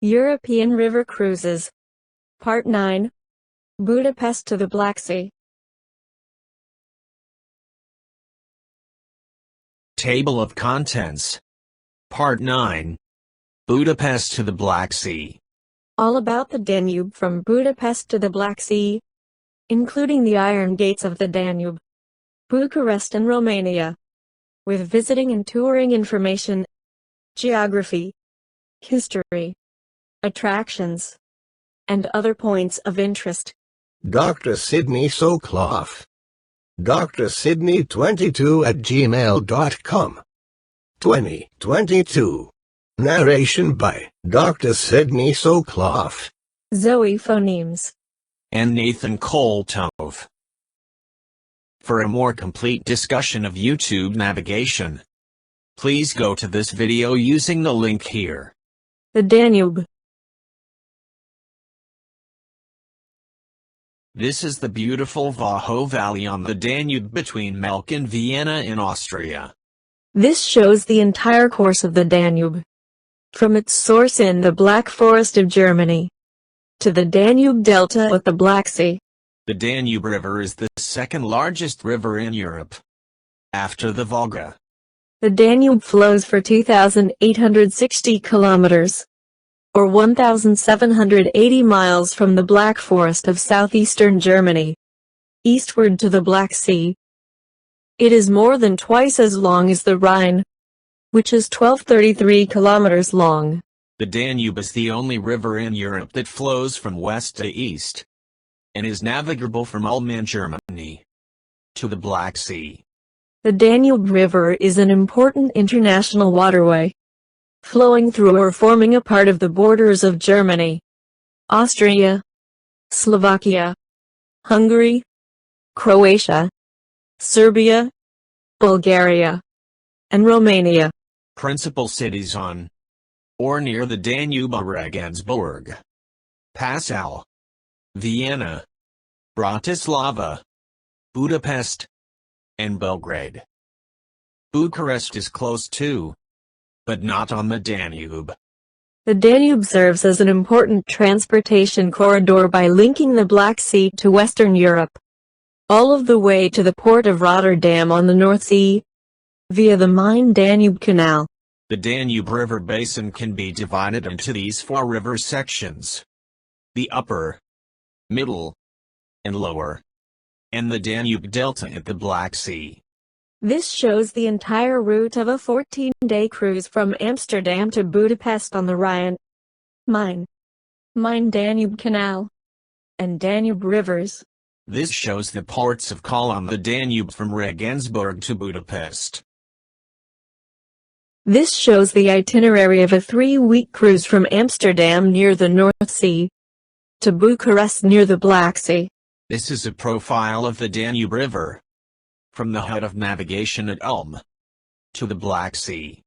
European River Cruises. Part 9. Budapest to the Black Sea. Table of Contents. Part 9. Budapest to the Black Sea. All about the Danube from Budapest to the Black Sea, including the iron gates of the Danube, Bucharest and Romania, with visiting and touring information, geography, history, attractions, and other points of interest. Dr. Sydney Soclof. Dr. Sydney22@gmail.com. 2022. Narration by Dr. Sydney Soclof, Zoe Phonemes, and Nathan Koltov. For a more complete discussion of YouTube navigation, please go to this video using the link here. The Danube. This is the beautiful Vaho Valley on the Danube between Melk and Vienna in Austria. This shows the entire course of the Danube, from its source in the Black Forest of Germany, to the Danube Delta at the Black Sea. The Danube River is the second largest river in Europe, after the Volga. The Danube flows for 2,860 kilometers, or 1,780 miles from the Black Forest of southeastern Germany, eastward to the Black Sea. It is more than twice as long as the Rhine, which is 1,233 kilometers long. The Danube is the only river in Europe that flows from west to east, and is navigable from Ulm in Germany to the Black Sea. The Danube River is an important international waterway, flowing through or forming a part of the borders of Germany, Austria, Slovakia, Hungary, Croatia, Serbia, Bulgaria, and Romania. Principal cities on or near the Danube are Regensburg, Passau, Vienna, Bratislava, Budapest, and Belgrade. Bucharest is close to, but not on the Danube. The Danube serves as an important transportation corridor by linking the Black Sea to Western Europe, all of the way to the port of Rotterdam on the North Sea, via the Main-Danube Canal. The Danube River basin can be divided into these four river sections: the upper, middle, and lower, and the Danube Delta at the Black Sea. This shows the entire route of a 14-day cruise from Amsterdam to Budapest on the Rhine, Main-Danube Canal, and Danube rivers. This shows the ports of call on the Danube from Regensburg to Budapest. This shows the itinerary of a 3-week cruise from Amsterdam near the North Sea to Bucharest near the Black Sea. This is a profile of the Danube River, from the head of navigation at Ulm to the Black Sea.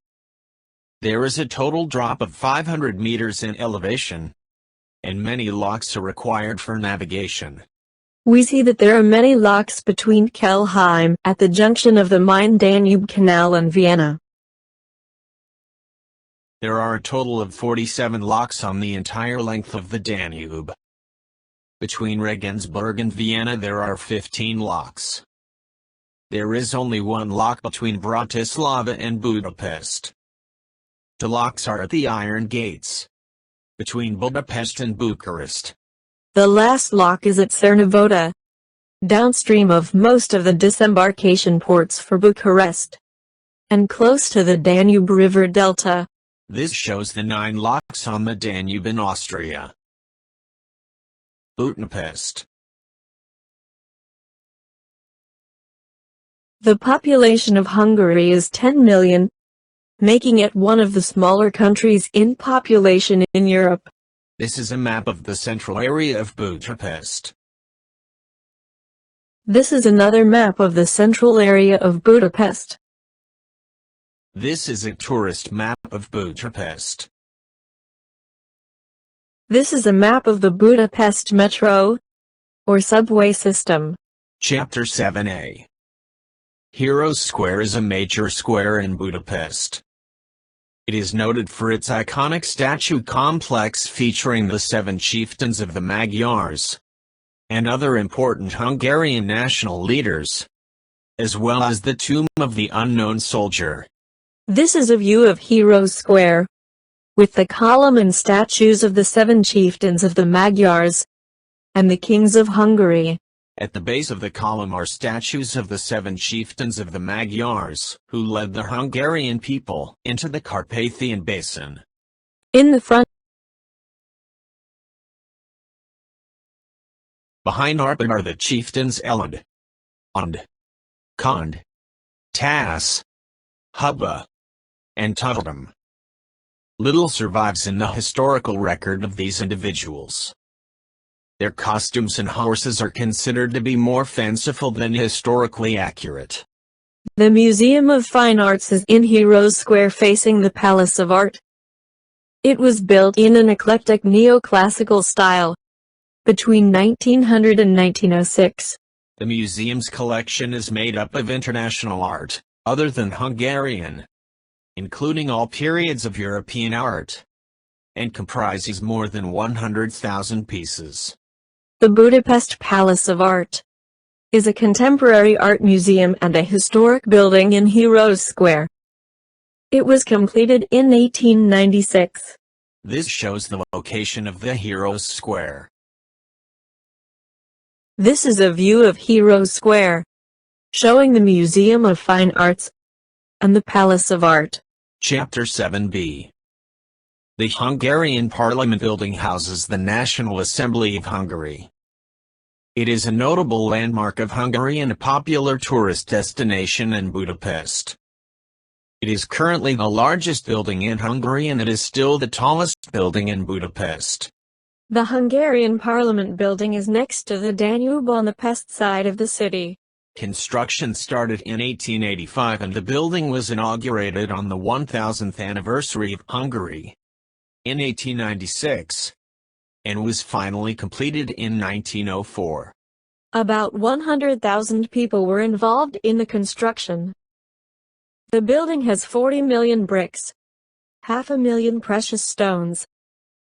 There is a total drop of 500 meters in elevation, and many locks are required for navigation. We see that there are many locks between Kelheim at the junction of the Main-Danube Canal and Vienna. There are a total of 47 locks on the entire length of the Danube. Between Regensburg and Vienna there are 15 locks. There is only one lock between Bratislava and Budapest. The locks are at the iron gates, between Budapest and Bucharest. The last lock is at Cernavodă, downstream of most of the disembarkation ports for Bucharest, and close to the Danube River Delta. This shows the 9 locks on the Danube in Austria. Budapest. The population of Hungary is 10 million, making it one of the smaller countries in population in Europe. This is a map of the central area of Budapest. This is another map of the central area of Budapest. This is a tourist map of Budapest. This is a map of the Budapest metro, or subway system. Chapter 7a. Heroes Square is a major square in Budapest. It is noted for its iconic statue complex featuring the 7 chieftains of the Magyars and other important Hungarian national leaders, as well as the tomb of the unknown soldier. This is a view of Heroes Square, with the column and statues of the 7 chieftains of the Magyars and the kings of Hungary. At the base of the column are statues of the 7 chieftains of the Magyars, who led the Hungarian people into the Carpathian Basin. In the front, behind Arpad are the chieftains Elend, Und, Kond, Tas, Hubba, and Tuttledam. Little survives in the historical record of these individuals. Their costumes and horses are considered to be more fanciful than historically accurate. the Museum of Fine Arts is in Heroes Square facing the Palace of Art. It was built in an eclectic neoclassical style between 1900 and 1906. The museum's collection is made up of international art, other than Hungarian, including all periods of European art, and comprises more than 100,000 pieces. The Budapest Palace of Art is a contemporary art museum and a historic building in Heroes Square. It was completed in 1896. This shows the location of the Heroes Square. This is a view of Heroes Square, showing the Museum of Fine Arts and the Palace of Art. Chapter 7b. The Hungarian Parliament building houses the National Assembly of Hungary. It is a notable landmark of Hungary and a popular tourist destination in Budapest. It is currently the largest building in Hungary and it is still the tallest building in Budapest. The Hungarian Parliament building is next to the Danube on the pest side of the city. Construction started in 1885 and the building was inaugurated on the 1000th anniversary of Hungary in 1896, and was finally completed in 1904. About 100,000 people were involved in the construction. The building has 40 million bricks, 500,000 precious stones,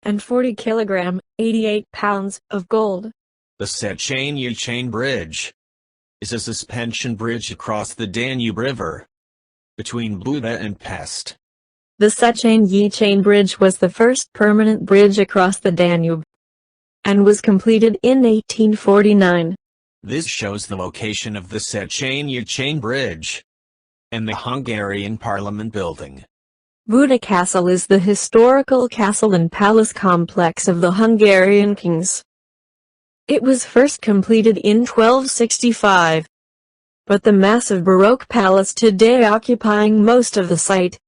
and 40 kilogram, 88 pounds, of gold. The Szechenyi Chain Bridge is a suspension bridge across the Danube River between Buda and Pest. The Szechenyi Chain Bridge was the first permanent bridge across the Danube and was completed in 1849. This shows the location of the Szechenyi Chain Bridge and the Hungarian Parliament building. Buda Castle is the historical castle and palace complex of the Hungarian kings. It was first completed in 1265, but the massive Baroque palace today occupying most of the site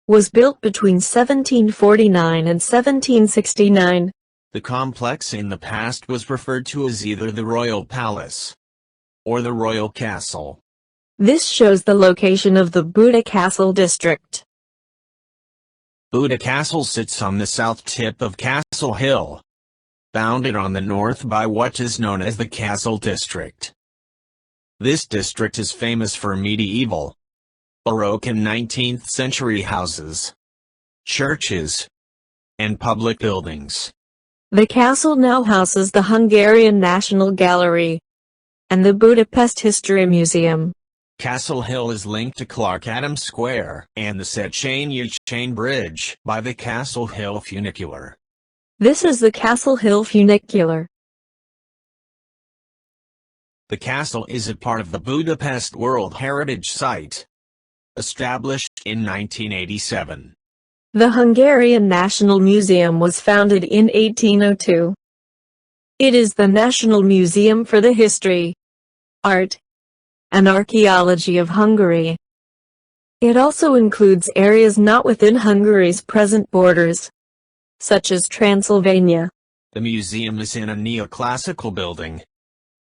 was built between 1749 and 1769. The complex in the past was referred to as either the Royal Palace or the Royal Castle. This shows the location of the Buda Castle district. Buda Castle sits on the south tip of Castle Hill, bounded on the north by what is known as the Castle District. This district is famous for medieval, Baroque and 19th century houses, churches, and public buildings. The castle now houses the Hungarian National Gallery and the Budapest History Museum. Castle Hill is linked to Clark Adams Square and the Szechenyi Chain Bridge by the Castle Hill funicular. This is the Castle Hill funicular. The castle is a part of the Budapest World Heritage Site, established in 1987. The Hungarian National Museum was founded in 1802. It is the national museum for the history, art, and archaeology of Hungary. It also includes areas not within Hungary's present borders, such as Transylvania. The museum is in a neoclassical building,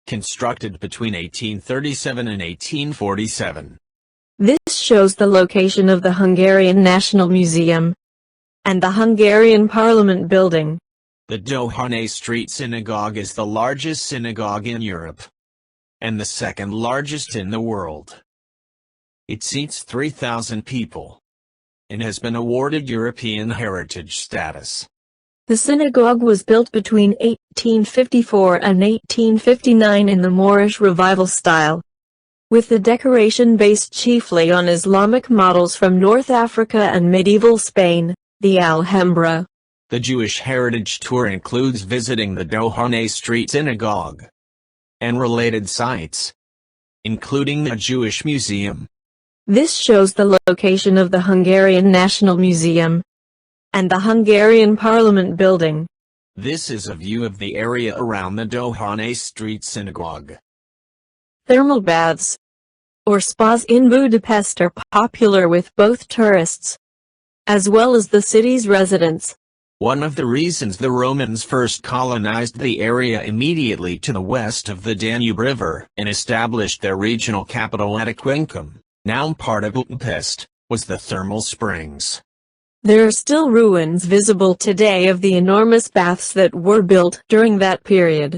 constructed between 1837 and 1847. This shows the location of the Hungarian National Museum and the Hungarian Parliament building. The Dohány Street Synagogue is the largest synagogue in Europe and the second largest in the world. It seats 3,000 people and has been awarded European heritage status. The synagogue was built between 1854 and 1859 in the Moorish Revival style, with the decoration based chiefly on Islamic models from North Africa and medieval Spain, the Alhambra. The Jewish Heritage Tour includes visiting the Dohány Street Synagogue and related sites, including a Jewish museum. This shows the location of the Hungarian National Museum and the Hungarian Parliament building. This is a view of the area around the Dohány Street Synagogue. Thermal baths, or spas in Budapest, are popular with both tourists as well as the city's residents. One of the reasons the Romans first colonized the area immediately to the west of the Danube River and established their regional capital at Aquincum, now part of Budapest, was the thermal springs. There are still ruins visible today of the enormous baths that were built during that period.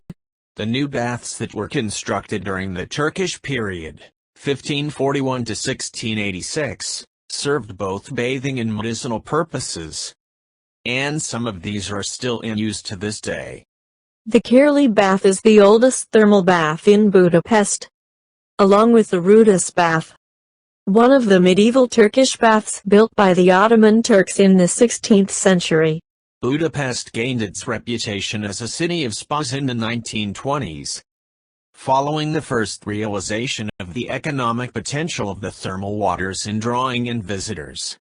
The new baths that were constructed during the Turkish period, 1541 to 1686, served both bathing and medicinal purposes, and some of these are still in use to this day. The Kirli bath is the oldest thermal bath in Budapest, along with the Rudis bath, one of the medieval Turkish baths built by the Ottoman Turks in the 16th century. Budapest gained its reputation as a city of spas in the 1920s, following the first realization of the economic potential of the thermal waters in drawing in visitors.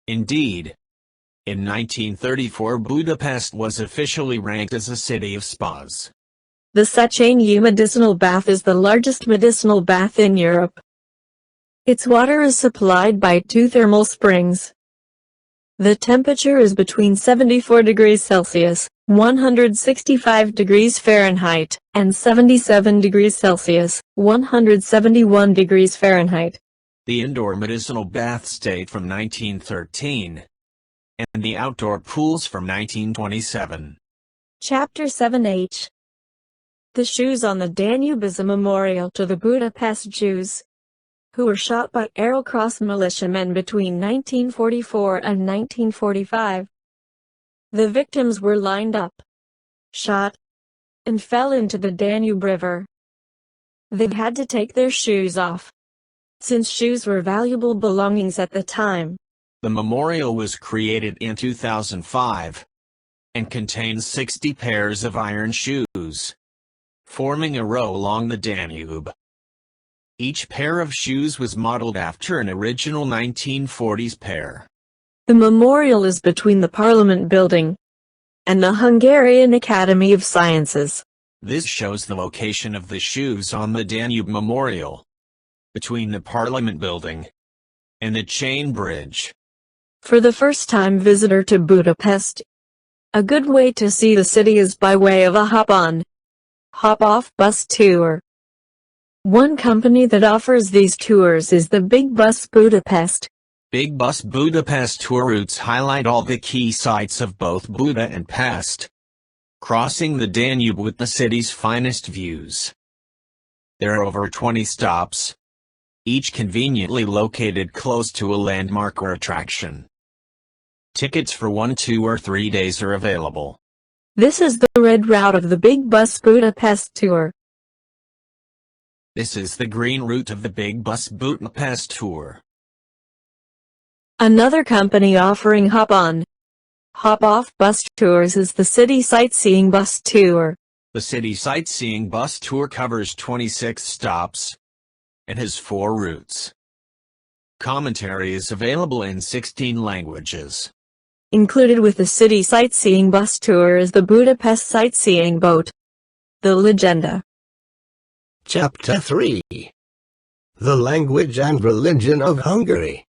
Indeed, in 1934 Budapest was officially ranked as a city of spas. The Szechenyi medicinal bath is the largest medicinal bath in Europe. Its water is supplied by two thermal springs. The temperature is between 74 degrees Celsius, 165 degrees Fahrenheit, and 77 degrees Celsius, 171 degrees Fahrenheit. The indoor medicinal baths date from 1913, and the outdoor pools from 1927. Chapter 7H. The Shoes on the Danube is a memorial to the Budapest Jews, who were shot by Arcul Cross militiamen between 1944 and 1945. The victims were lined up, shot, and fell into the Danube River. They had to take their shoes off, since shoes were valuable belongings at the time. The memorial was created in 2005 and contains 60 pairs of iron shoes, forming a row along the Danube. Each pair of shoes was modeled after an original 1940s pair. The memorial is between the Parliament building and the Hungarian Academy of Sciences. This shows the location of the shoes on the Danube Memorial, between the Parliament building and the chain bridge. For the first-time visitor to Budapest, a good way to see the city is by way of a hop-on, hop-off bus tour. One company that offers these tours is the Big Bus Budapest. Big Bus Budapest tour routes highlight all the key sites of both Buda and Pest, crossing the Danube with the city's finest views. There are over 20 stops, each conveniently located close to a landmark or attraction. Tickets for 1, 2, or 3 days are available. This is the red route of the Big Bus Budapest tour. This is the green route of the Big Bus Budapest tour. Another company offering hop-on, hop-off bus tours is the City Sightseeing Bus Tour. The City Sightseeing Bus Tour covers 26 stops and has 4 routes. Commentary is available in 16 languages. Included with the City Sightseeing Bus Tour is the Budapest Sightseeing Boat, the Legenda. Chapter 3. The Language and Religion of Hungary.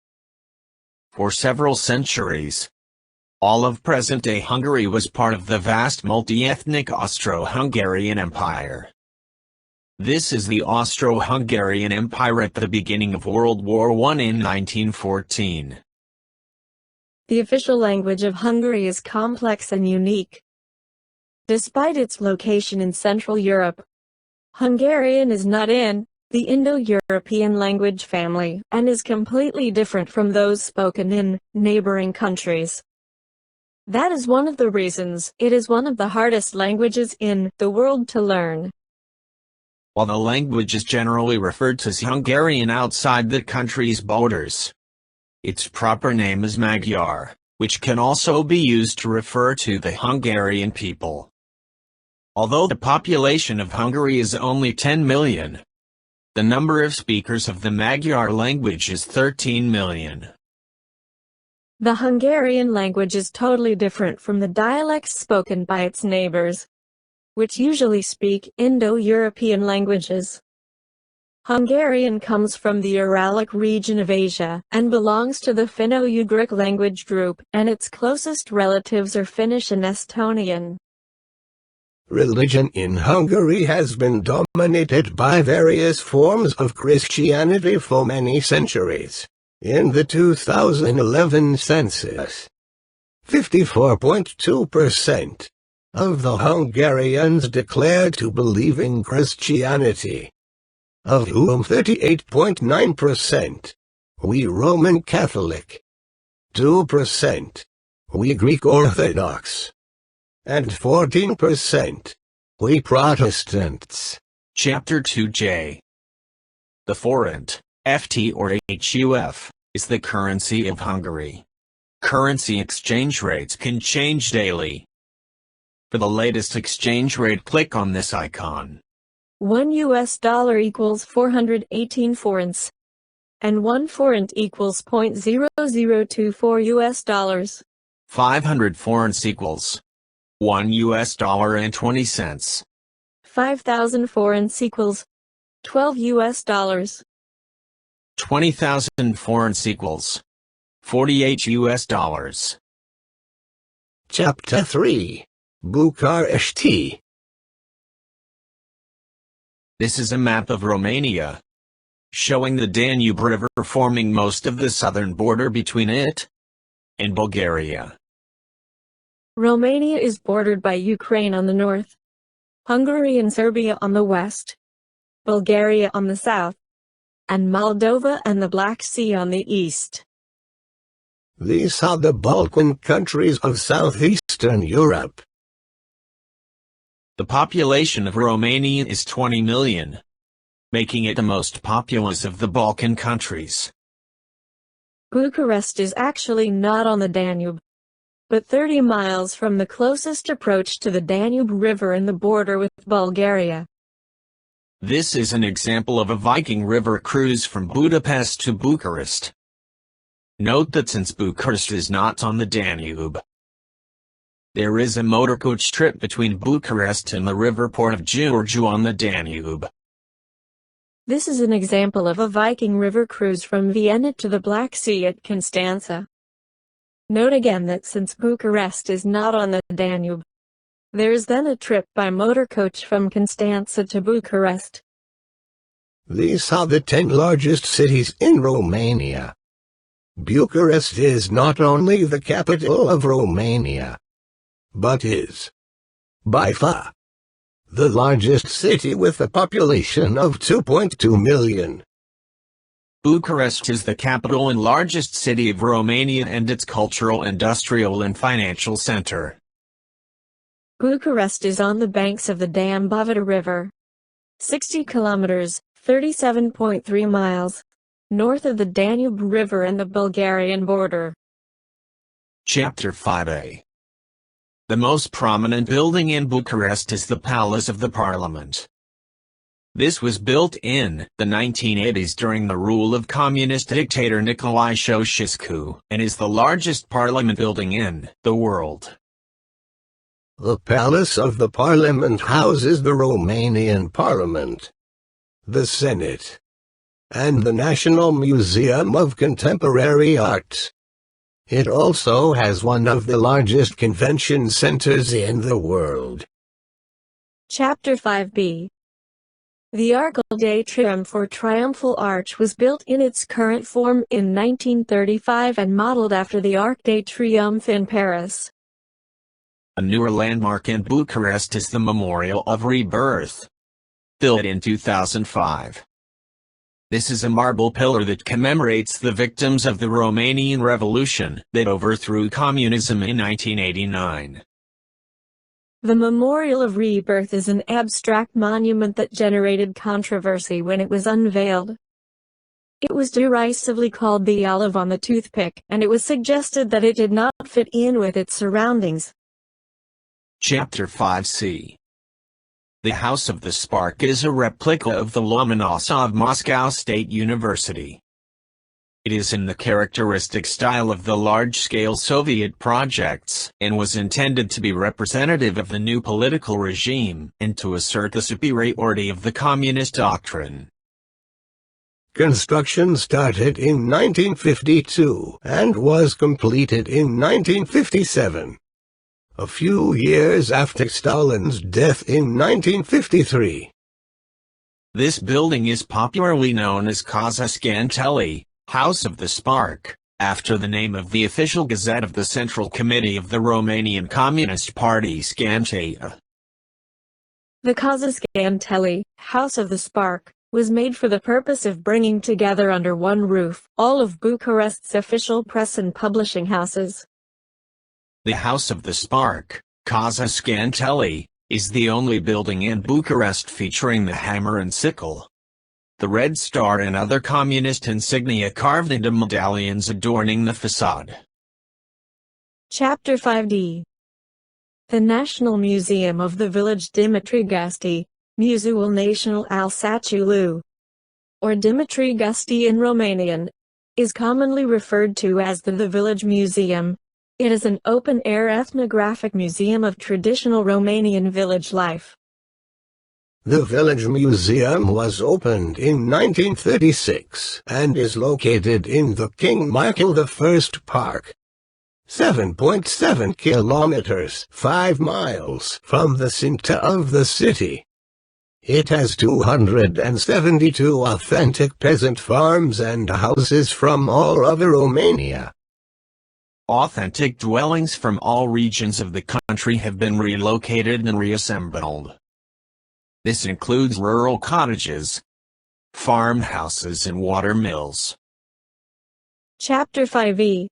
For several centuries, all of present-day Hungary was part of the vast multi-ethnic Austro-Hungarian Empire. This is the Austro-Hungarian Empire at the beginning of World War I in 1914. The official language of Hungary is complex and unique. Despite its location in Central Europe, Hungarian is not in the Indo-European language family, and is completely different from those spoken in neighboring countries. That is one of the reasons it is one of the hardest languages in the world to learn. While the language is generally referred to as Hungarian outside the country's borders, its proper name is Magyar, which can also be used to refer to the Hungarian people. Although the population of Hungary is only 10 million, the number of speakers of the Magyar language is 13 million. The Hungarian language is totally different from the dialects spoken by its neighbors, which usually speak Indo-European languages. Hungarian comes from the Uralic region of Asia and belongs to the Finno-Ugric language group, and its closest relatives are Finnish and Estonian. Religion in Hungary has been dominated by various forms of Christianity for many centuries. In the 2011 census, 54.2% of the Hungarians declared to believe in Christianity, of whom 38.9% were Roman Catholic, 2% were Greek Orthodox, and 14% were Protestants. Chapter 2J. The forint, FT or HUF, is the currency of Hungary. Currency exchange rates can change daily. For the latest exchange rate, click on this icon. $1 equals 418 forints, and 1 forint equals $0.0024. 500 forints equals $1.20. 5,000 forints equals $12. 20,000 forints equals $48. Chapter 3. Bucharest. This is a map of Romania, showing the Danube River forming most of the southern border between it and Bulgaria. Romania is bordered by Ukraine on the north, Hungary and Serbia on the west, Bulgaria on the south, and Moldova and the Black Sea on the east. These are the Balkan countries of southeastern Europe. The population of Romania is 20 million, making it the most populous of the Balkan countries. Bucharest is actually not on the Danube, but 30 miles from the closest approach to the Danube River and the border with Bulgaria. This is an example of a Viking River cruise from Budapest to Bucharest. Note that since Bucharest is not on the Danube, there is a motorcoach trip between Bucharest and the river port of Giurgiu on the Danube. This is an example of a Viking River cruise from Vienna to the Black Sea at Constanța. Note again that since Bucharest is not on the Danube, there is then a trip by motorcoach from Constanța to Bucharest. These are the 10 largest cities in Romania. Bucharest is not only the capital of Romania, but is, by far, the largest city with a population of 2.2 million. Bucharest is the capital and largest city of Romania and its cultural, industrial and financial center. Bucharest is on the banks of the Danube River, 60 kilometers, 37.3 miles, north of the Danube River and the Bulgarian border. Chapter 5a. The most prominent building in Bucharest is the Palace of the Parliament. This was built in the 1980s during the rule of communist dictator Nicolae Ceausescu, and is the largest parliament building in the world. The Palace of the Parliament houses the Romanian Parliament, the Senate, and the National Museum of Contemporary Art. It also has one of the largest convention centers in the world. Chapter 5b. The Arcul de Triumf or Triumphal Arch was built in its current form in 1935 and modeled after the Arc de Triomphe in Paris. A newer landmark in Bucharest is the Memorial of Rebirth, built in 2005. This is a marble pillar that commemorates the victims of the Romanian Revolution that overthrew communism in 1989. The Memorial of Rebirth is an abstract monument that generated controversy when it was unveiled. It was derisively called the olive on the toothpick, and it was suggested that it did not fit in with its surroundings. Chapter 5c. The House of the Spark is a replica of the Lomonosov Moscow State University. It is in the characteristic style of the large-scale Soviet projects, and was intended to be representative of the new political regime, and to assert the superiority of the communist doctrine. Construction started in 1952 and was completed in 1957. A few years after Stalin's death in 1953. This building is popularly known as Casa Scantelli, House of the Spark, after the name of the official gazette of the Central Committee of the Romanian Communist Party Scantea. The Casa Scantelli, House of the Spark, was made for the purpose of bringing together under one roof all of Bucharest's official press and publishing houses. The House of the Spark, Casa Scantelli, is the only building in Bucharest featuring the hammer and sickle, the red star and other communist insignia carved into medallions adorning the facade. Chapter 5d. The National Museum of the Village Dimitri Gusti, Muzeul Național al Satului, or Dimitri Gusti in Romanian, is commonly referred to as the Village Museum. It is an open-air ethnographic museum of traditional Romanian village life. The Village Museum was opened in 1936 and is located in the King Michael I Park, 7.7 kilometers, 5 miles from the center of the city. It has 272 authentic peasant farms and houses from all over Romania. Authentic dwellings from all regions of the country have been relocated and reassembled. This includes rural cottages, farmhouses and water mills. Chapter 5e.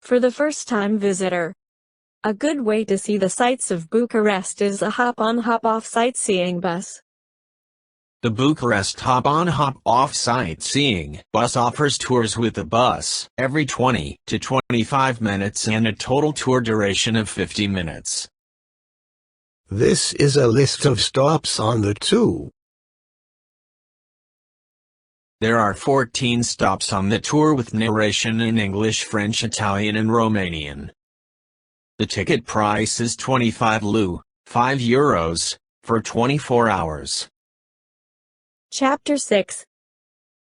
For the first-time visitor, a good way to see the sights of Bucharest is a hop-on hop-off sightseeing bus. The Bucharest Hop-on Hop-off sightseeing bus offers tours with the bus every 20 to 25 minutes and a total tour duration of 50 minutes. This is a list of stops on the tour. There are 14 stops on the tour with narration in English, French, Italian and Romanian. The ticket price is 25 leu, €5, for 24 hours. Chapter 6.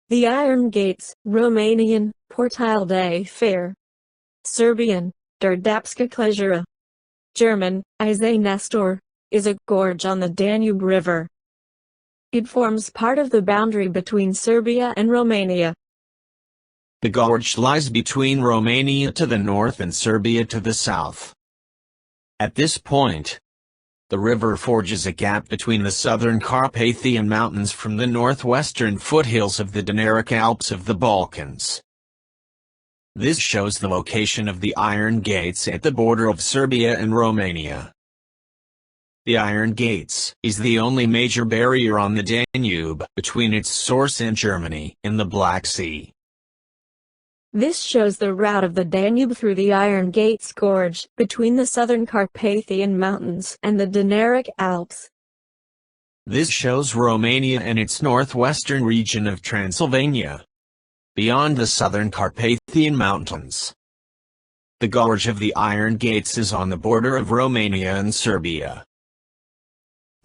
The Iron Gates, Romanian, Portal de Fer. Serbian, Derdapska Klezhura. German, Ize Nestor, is a gorge on the Danube River. It forms part of the boundary between Serbia and Romania. The gorge lies between Romania to the north and Serbia to the south. At this point, the river forges a gap between the southern Carpathian Mountains from the northwestern foothills of the Danube Alps of the Balkans. This shows the location of the Iron Gates at the border of Serbia and Romania. The Iron Gates is the only major barrier on the Danube between its source and Germany in the Black Sea. This shows the route of the Danube through the Iron Gates Gorge, between the southern Carpathian Mountains and the Danube Alps. This shows Romania and its northwestern region of Transylvania, beyond the southern Carpathian Mountains. The gorge of the Iron Gates is on the border of Romania and Serbia.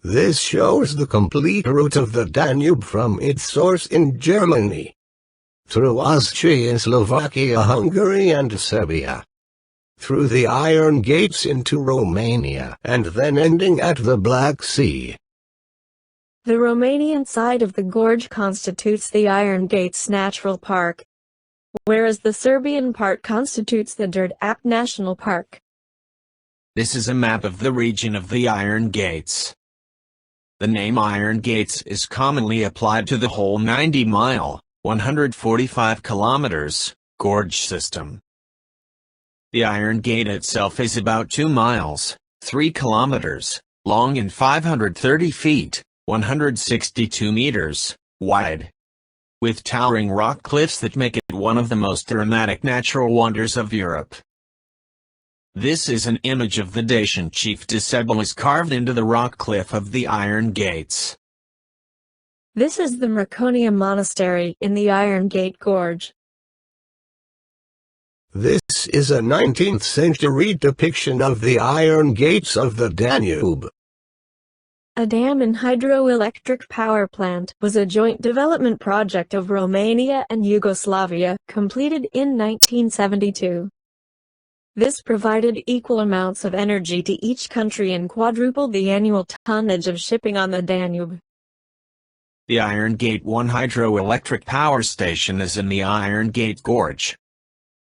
This shows the complete route of the Danube from its source in Germany, through Austria, Slovakia, Hungary and Serbia, through the Iron Gates into Romania, and then ending at the Black Sea. The Romanian side of the gorge constitutes the Iron Gates Natural Park, whereas the Serbian part constitutes the Đerdap National Park. This is a map of the region of the Iron Gates. The name Iron Gates is commonly applied to the whole 90-mile, 145 kilometers, gorge system. The Iron Gate itself is about 2 miles, 3 kilometers, long and 530 feet, 162 meters, wide, with towering rock cliffs that make it one of the most dramatic natural wonders of Europe. This is an image of the Dacian chief Discebus carved into the rock cliff of the Iron Gates. This is the Marconia Monastery in the Iron Gate Gorge. This is a 19th century depiction of the Iron Gates of the Danube. A dam and hydroelectric power plant was a joint development project of Romania and Yugoslavia, completed in 1972. This provided equal amounts of energy to each country and quadrupled the annual tonnage of shipping on the Danube. The Iron Gate 1 hydroelectric power station is in the Iron Gate Gorge,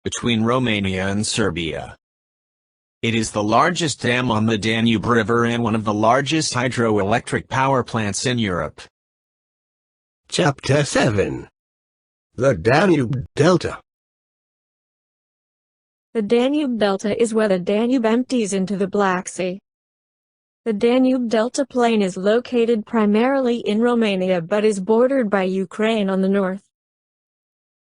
between Romania and Serbia. It is the largest dam on the Danube River and one of the largest hydroelectric power plants in Europe. Chapter 7. The Danube Delta. The Danube Delta is where the Danube empties into the Black Sea. The Danube Delta plain is located primarily in Romania but is bordered by Ukraine on the north.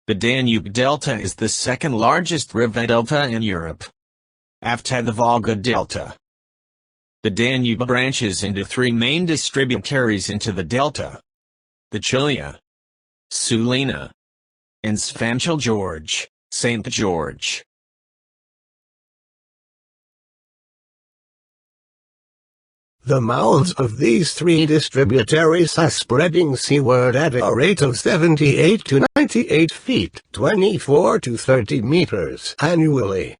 The Danube Delta is the second largest river delta in Europe, after the Volga Delta. The Danube branches into 3 main distributaries into the delta: the Chilia, Sulina, and Sfanchel George, St. George. The mouths of these 3 distributaries are spreading seaward at a rate of 78 to 98 feet, 24 to 30 meters annually.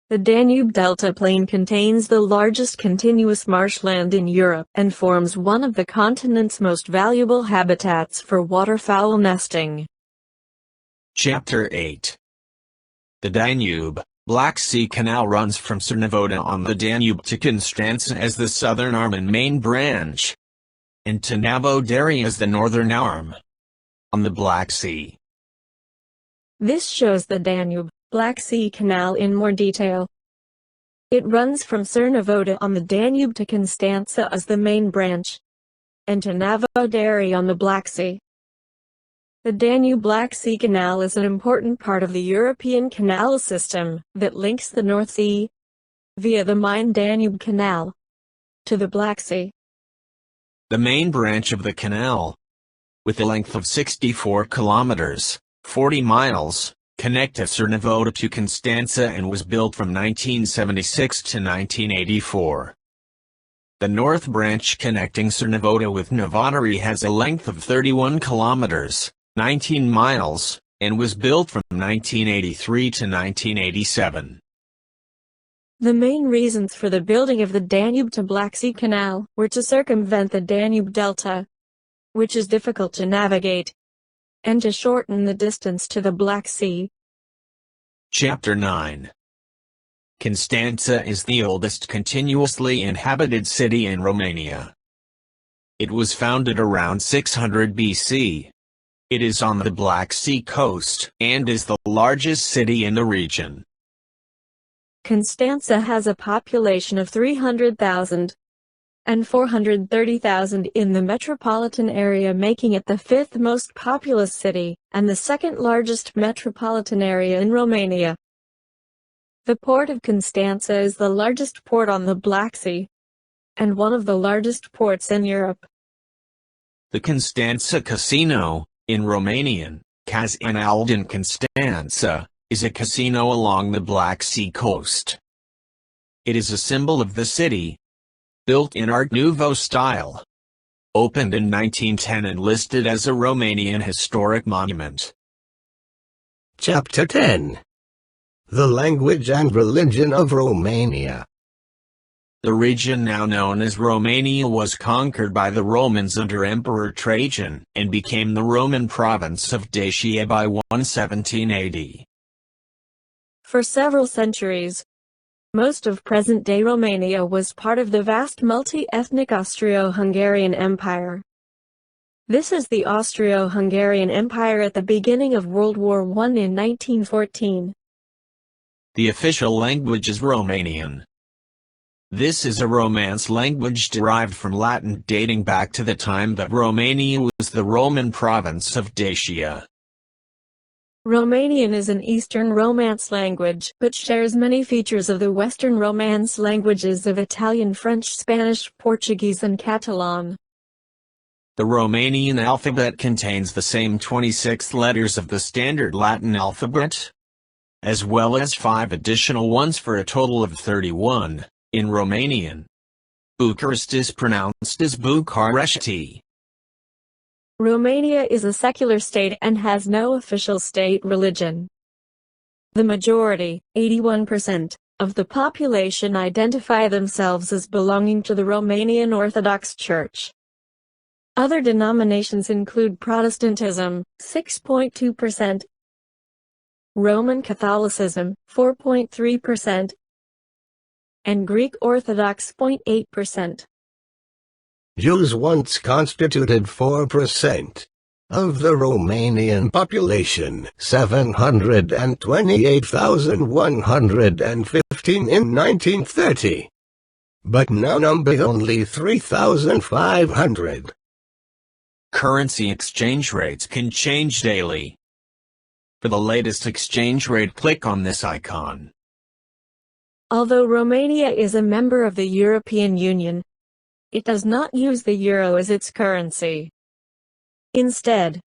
The Danube Delta plain contains the largest continuous marshland in Europe and forms one of the continent's most valuable habitats for waterfowl nesting. Chapter 8. The Danube Black Sea Canal runs from Cernavodă on the Danube to Constanța as the southern arm and main branch, and to Navodari as the northern arm, on the Black Sea. This shows the Danube Black Sea Canal in more detail. It runs from Cernavodă on the Danube to Constanța as the main branch, and to Navodari on the Black Sea. The Danube Black Sea Canal is an important part of the European canal system that links the North Sea, via the Main-Danube Canal, to the Black Sea. The main branch of the canal, with a length of 64 kilometers, 40 miles, connected Cernavodă to Constanța and was built from 1976 to 1984. The north branch connecting Cernavodă with Navodari has a length of 31 kilometers, 19 miles, and was built from 1983 to 1987. The main reasons for the building of the Danube to Black Sea Canal were to circumvent the Danube Delta, which is difficult to navigate, and to shorten the distance to the Black Sea. Chapter 9. Constanța is the oldest continuously inhabited city in Romania. It was founded around 600 BC. It is on the Black Sea coast, and is the largest city in the region. Constanța has a population of 300,000 and 430,000 in the metropolitan area, making it the 5th most populous city, and the 2nd largest metropolitan area in Romania. The port of Constanța is the largest port on the Black Sea, and one of the largest ports in Europe. The Constanța Casino, in Romanian, Canal din Constanța, is a casino along the Black Sea coast. It is a symbol of the city, built in Art Nouveau style, opened in 1910 and listed as a Romanian historic monument. Chapter 10. The language and religion of Romania. The region now known as Romania was conquered by the Romans under Emperor Trajan, and became the Roman province of Dacia by 117 AD. For several centuries, Most of present-day Romania was part of the vast multi-ethnic Austro-Hungarian Empire. This is the Austro-Hungarian Empire at the beginning of World War I in 1914. The official language is Romanian. This is a Romance language derived from Latin dating back to the time that Romania was the Roman province of Dacia. Romanian is an Eastern Romance language, but shares many features of the Western Romance languages of Italian, French, Spanish, Portuguese and Catalan. The Romanian alphabet contains the same 26 letters of the standard Latin alphabet, as well as 5 additional ones for a total of 31, in Romanian. Bucharest is pronounced as Bucharesti. Romania is a secular state and has no official state religion. The majority, 81%, of the population identify themselves as belonging to the Romanian Orthodox Church. Other denominations include Protestantism, 6.2%, Roman Catholicism, 4.3%, and Greek Orthodox, 0.8%. Jews once constituted 4% of the Romanian population, 728,115 in 1930, but now number only 3,500. Currency exchange rates can change daily. For the latest exchange rate, click on this icon. Although Romania is a member of the European Union, it does not use the euro as its currency. Instead,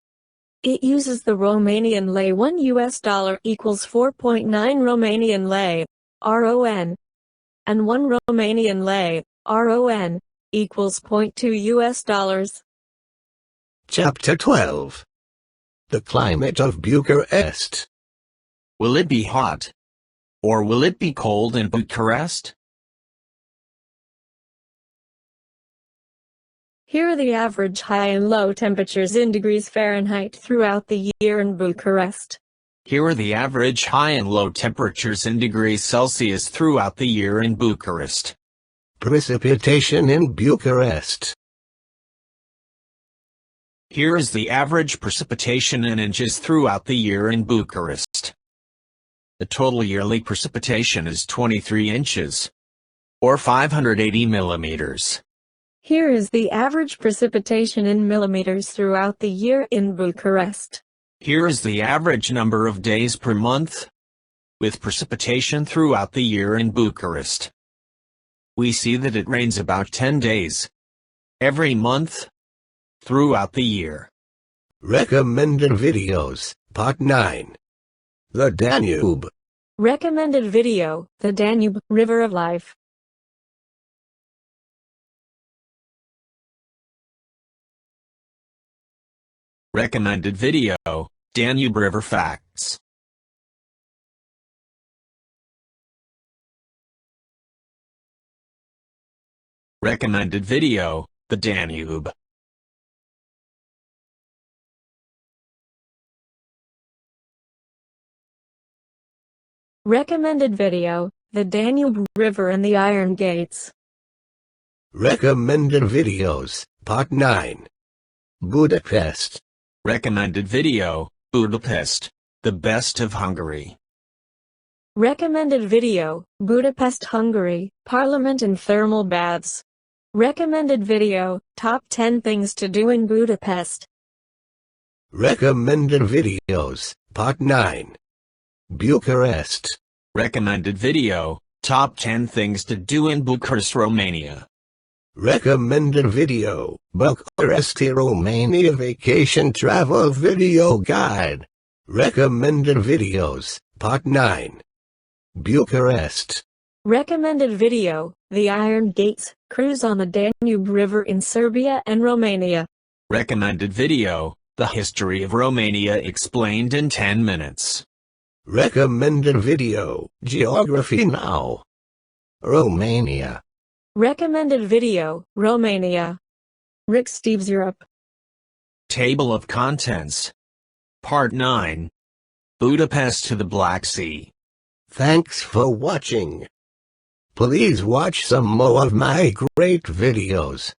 it uses the Romanian lei. $1 equals 4.9 Romanian lei, RON, and 1 Romanian lei, RON, equals $0.2. Chapter 12. The climate of Bucharest. Will it be hot? Or will it be cold in Bucharest? Here are the average high and low temperatures in degrees Fahrenheit throughout the year in Bucharest. Here are the average high and low temperatures in degrees Celsius throughout the year in Bucharest. Precipitation in Bucharest. Here is the average precipitation in inches throughout the year in Bucharest. The total yearly precipitation is 23 inches, or 580 millimeters. Here is the average precipitation in millimeters throughout the year in Bucharest. Here is the average number of days per month, with precipitation throughout the year in Bucharest. We see that it rains about 10 days every month throughout the year. Recommended videos, Part 9. The Danube. Recommended video, The Danube, River of Life. Recommended video, Danube River Facts. Recommended video, The Danube. Recommended video, The Danube River and the Iron Gates. Recommended videos, Part 9. Budapest. Recommended video, Budapest, the best of Hungary. Recommended video, Budapest, Hungary, Parliament and Thermal Baths. Recommended video, Top 10 Things to Do in Budapest. Recommended videos, Part 9. Bucharest. Recommended video, Top 10 Things to Do in Bucharest, Romania. Recommended video, Bucharest, Romania Vacation Travel Video Guide. Recommended videos, Part 9. Bucharest. Recommended video, The Iron Gates, Cruise on the Danube River in Serbia and Romania. Recommended video, The History of Romania Explained in 10 Minutes. Recommended video, Geography Now. Romania. Recommended video, Romania. Rick Steves Europe. Table of Contents. Part 9. Budapest to the Black Sea. Thanks for watching. Please watch some more of my great videos.